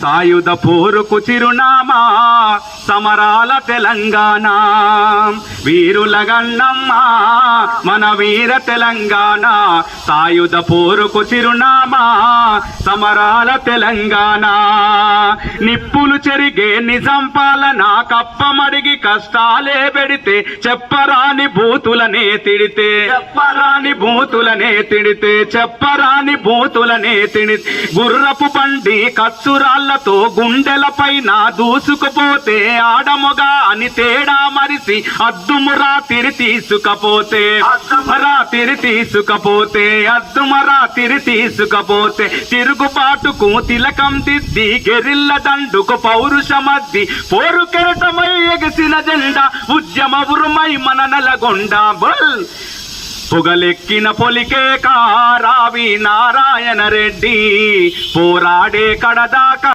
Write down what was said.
సాయుధ పోరుకు చిరునామా సమరాల తెలంగాణ. వీరుల గన్నమ్మ మన వీర తెలంగాణ, సాయుధ పోరుకు చిరునామా సమరాల తెలంగాణ. నిప్పులు చెరిగే నిజం పాలన కప్పమడిగి కష్టాలే పెడితే చెప్పరాని బూతులనే తిడితే చెప్పరాని బూతులనే తిడితే గుర్రపు బండి కత్తురాళ్లతో గుండెల పైన దూసుకుపోతే ఆడమొగా అని తేడా మరిసి అద్దుమరాతిరి తీసుకపోతే తిరుగుబాటుకు తిలకం దిద్ది గెరిల్ల దండుకు పౌరుషమద్ది పోరు కెరటమై ఎగసిన జెండా ఉద్యమ ఉరుమై మన నల్గొండ. పొగలెక్కిన పొలికే కారావి నారాయణ రెడ్డి పోరాడే కడదాకా